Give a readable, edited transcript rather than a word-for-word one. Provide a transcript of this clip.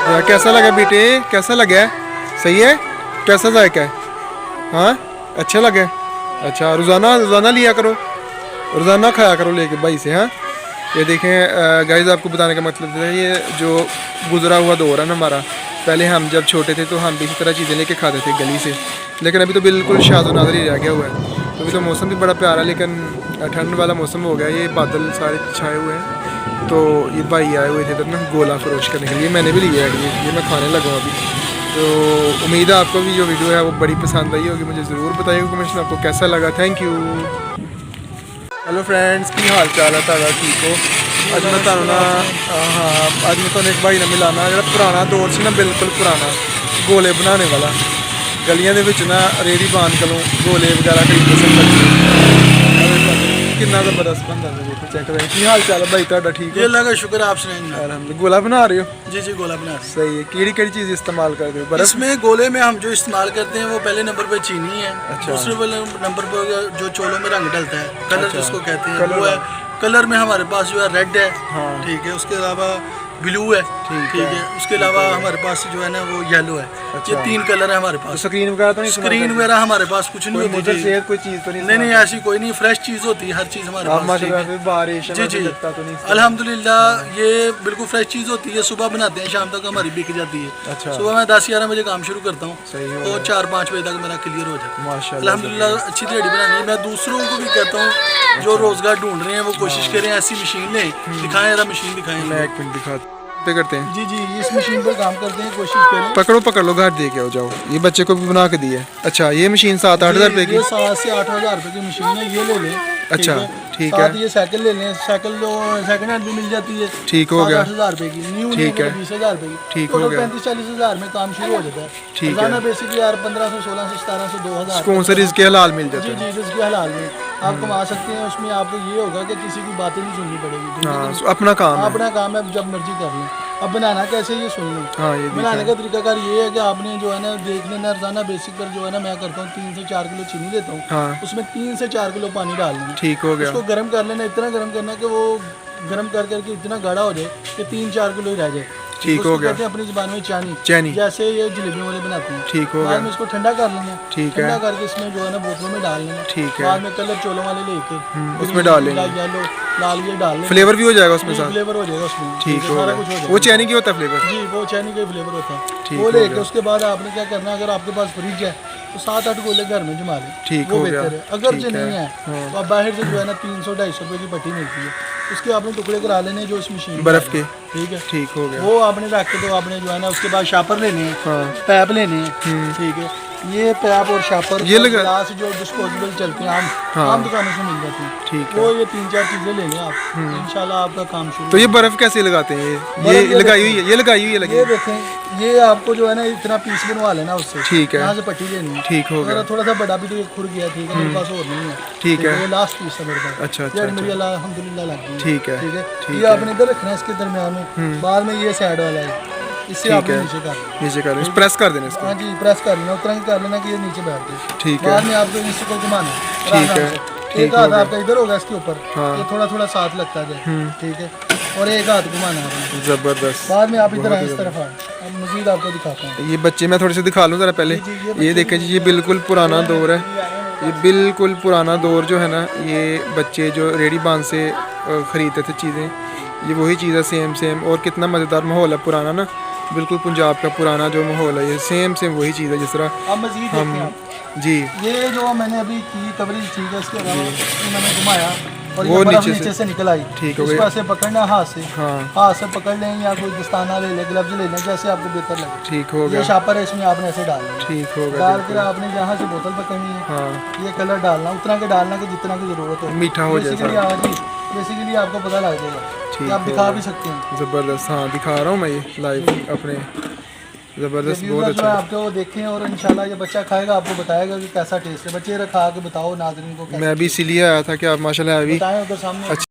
यार कैसा लगा बेटे, कैसा लगा? सही है? कैसा जायका है? हाँ अच्छा लगा? अच्छा, रोज़ाना रोज़ाना लिया करो, रोज़ाना खाया करो लेके भाई से। हाँ ये देखें गाइस, आपको बताने का मतलब है ये जो गुजरा हुआ दौर है ना हमारा, पहले हम जब छोटे थे तो हम भी इसी तरह चीज़ें लेके खाते थे गली से, लेकिन अभी तो बिल्कुल शादो नादर ही रह गया हुआ है। तो अभी तो मौसम भी बड़ा प्यारा, लेकिन ठंड वाला मौसम हो गया, ये बादल सारे छाए हुए हैं। तो ये भाई आए हुए थे इधर ना गोला फरोश करने के लिए, मैंने भी लिया है ये मैं खाने लगा हूँ अभी। तो उम्मीद है आपको भी जो वीडियो है वो बड़ी पसंद आई होगी, मुझे ज़रूर बताइएगा कमेंट्स में आपको कैसा लगा। Thank you. हेलो फ्रेंड्स, की हाल चाल है ताज़ा? ठीक हो? अज मैं तुहानू ना हाँ अज मैं तुहानू एक भाई ने मिलाना जो पुराना दौर से ना, बिल्कुल पुराना गोले बनाने वाला, गलियां दे विच ना रेहड़ी बान कोलों गोले वगैरह खरीदते सन कितना ज़बरदस्त बनता है। देखो चेक करें। की हाल चाल है भाई तुहाडा? ठीक है अल्लाह का शुक्र, आप सुनाइए। अल्हम्दुलिल्लाह। गोला बना रहे हो? जी जी, गोला बना रहे हैं। सही है। केड़ी चीज़ इस्तेमाल करते हो? बर्फ? इसमें गोले में हम जो इस्तेमाल करते हैं वो पहले नंबर पे चीनी है। अच्छा। दूसरे वाले नंबर पर जो चोलों में रंग डलता है, कलर अच्छा। जिसको कहते हैं कलर वो है। कलर में हमारे पास जो है रेड है, हाँ। ठीक है। उसके अलावा ब्लू है, ठीक है। उसके अलावा हमारे पास जो है ना वो येलो है। अच्छा। ये 3 कलर है हमारे तो पास। स्क्रीन वगैरह तो नहीं? स्क्रीन वगैरह हमारे पास कुछ नहीं होती जी। सेहत कोई चीज़ तो नहीं? नहीं, ऐसी कोई नहीं, फ्रेश चीज़ होती है हर चीज़ हमारे पास। बारिश जी जी, अल्हम्दुलिल्लाह ये बिल्कुल फ्रेश चीज़ होती है। सुबह बनाते हैं, शाम तक हमारी बिक जाती है। अच्छा। सुबह मैं 10-11 बजे काम शुरू करता हूँ सही और 4-5 बजे तक मेरा क्लियर हो जाता है माशाल्लाह। अल्हम्दुलिल्लाह। अच्छी दिहाड़ी बनानी है। मैं दूसरों को भी कहता हूँ जो रोज़गार ढूंढ रहे हैं वो कोशिश करें ऐसी मशीन लें। दिखाएं जरा मशीन दिखाएं। मैं एक मिनट दिखाते पे करते हैं। जी जी, इस मशीन पर काम करते हैं, कोशिश करें। पकड़ लो, घर दे के आओ जाओ। ये बच्चे को भी बना के दी है। अच्छा, ये मशीन 7-8 हज़ार रुपये की? ये 7 से 8 हज़ार रुपये की मशीन है, ये ले लें। अच्छा, ठीक है। साथ ये साइकिल ले लें, साइकिल जो सेकंड हैंड भी मिल जाती है। ठीक हो गया। 8 हज़ार रुपये की न्यू, ठीक है। 20 हज़ार रुपये की। ठीक हो गया। 35-40 हज़ार में काम शुरू हो जाता है। ठीक है। रोजाना बेसिक यार 1500, 1600, 1700, 2000 कौन सा रिज़्क़ हलाल मिल जाता जी है? जी, रिज़्क़ हलाल में आप कमा सकते हैं। उसमें आपको ये होगा कि किसी की बातें नहीं सुननी पड़ेगी। हाँ, अपना काम है। अपना काम है, जब मर्जी कर लें। अब बनाना कैसे ये सुन लें। हाँ, ये बनाने का तरीकाकार ये है कि आपने जो है ना देख लेना, रोजाना बेसिक पर जो है ना मैं करता हूँ 3 से 4 किलो चीनी लेता हूँ। हाँ। उसमें 3 से 4 किलो पानी डाल लेना। ठीक हो गया। उसको गर्म कर लेना, इतना गर्म करना कि वो गर्म कर करके इतना गाढ़ा हो जाए कि 3-4 किलो ही रह जाए। ठीक हो गया। कहते हैं अपनी जुबान में चानी, चैनी। जैसे ये जलेबी वाले बनाते हैं। ठीक हो बाद गया। में इसको ठंडा कर लेना। ठीक है। ठंडा करके इसमें जो है ना बोतलों में डाल लेना। ठीक है। बाद में कलर चोलों वाले लेके उसमें डाल लेना। येलो लाल ये डाल लेना। फ्लेवर भी हो जाएगा उसमें साथ? फ्लेवर हो जाएगा उसमें। ठीक हो सारा गया। कुछ हो जाएगा। वो चैनी की होता है फ्लेवर? जी, वो चैनी का फ्लेवर होता है। ठीक वो हो लेके गया। उसके बाद आपने क्या करना है, अगर आपके पास फ्रिज है तो 7-8 गोले घर में जमा लें। ठीक वो हो बेहतर गया। है। अगर ठीक जो नहीं है। है तो आप बाहर से जो है ना 300-250 रुपये की पट्टी मिलती है, उसके आपने टुकड़े करा लेने जो इस मशीन में बर्फ के। ठीक है। ठीक हो गया। वो आपने रख के तो आपने जो है ना उसके बाद शापर लेने हैं, हाँ। पैप लेने हैं, ठीक है। ये पैप और शापर ये और लगा- गिलास जो डिस्पोजेबल चलते हैं आम दुकानों से मिल जाती हैं। ठीक वो ये 3-4 चीज़ें ले लें आप, इंशाल्लाह आपका काम शुरू। तो ये बर्फ कैसे लगाते हैं? ये लगाई हुई है? ये लगाई हुई है? लगी? ये देखें, ये आपको जो है ना इतना पीस बनवा लेना उससे। ठीक है। यहाँ से पट्टी लेनी है। ठीक हो गया। थोड़ा सा बड़ा भी तो ये खुर गया, ठीक है। मेरे पास और नहीं है। ठीक है। ये लास्ट पीस है मेरे पास। अच्छा, अच्छा, ये मेरी अल्हम्दुलिल्लाह लग गई। ठीक है। ठीक है। ठीक ये आपने इधर रखना है इसके दरमियान में। बाद में ये साइड वाला है, इससे आपने नीचे कर लेना। नीचे कर लेना, प्रेस कर देना इसको। हाँ जी, प्रेस कर लेना, उतना ही कर लेना कि ये नीचे बैठ जाए। ठीक है। बाद में आपको इसको घुमाना है। ठीक है। एक हाथ आपका इधर होगा इसके ऊपर, हाँ। ये थोड़ा थोड़ा साथ लगता जाए, ठीक है। और एक हाथ घुमाना है। जबरदस्त। बाद में आप इधर आए इस तरफ आए, अब मजीद आपको दिखाता हूँ। ये बच्चे मैं थोड़े से दिखा लूँ ज़रा पहले। ये देखें जी, ये बिल्कुल पुराना दौर है। ये बिल्कुल पुराना दौर जो है ना, ये बच्चे जो रेडी बांध से ख़रीदते थे चीज़ें, ये वही चीज़ है सेम। और कितना मज़ेदार माहौल है पुराना ना, बिल्कुल पंजाब का पुराना जो माहौल है, ये सेम वही चीज़ है जिस तरह अब मजीद हम। देखें आप। जी, ये जो मैंने अभी की कवरेज, ठीक है, इसके अलावा मैंने घुमाया और वो ये बर्फ नीचे नीचे से से निकल आई। ठीक हो इसको गया। ऐसे पकड़ना हाथ से, हाँ। हाथ से पकड़ लें या कोई दस्ताना ले लें, ग्लव्स ले लें, जैसे आपको बेहतर लगे। ठीक हो ये गया। शापर है, इसमें आपने ऐसे डालना है। ठीक हो गया। डाल कर आपने जहाँ से बोतल पकड़नी है, हाँ, ये कलर डालना, उतना के डालना कि जितना की ज़रूरत हो। मीठा हो जाए बेसिकली सारा। बेसिकली आपको पता लग जाएगा कि आप हो दिखा गया। भी सकते हैं। ज़बरदस्त। हाँ, दिखा रहा हूँ मैं ये लाइव अपने। ज़बरदस्त, बहुत व्यूअर्स जो है अच्छा। आपको वो देखें और इंशाल्लाह ये बच्चा खाएगा, आपको बताएगा कि कैसा टेस्ट है। बच्चे खा के बताओ नाज़रीन को कैसा मैं भी इसीलिए आया था कि आप माशाल्लाह अभी बताएं उधर सामने।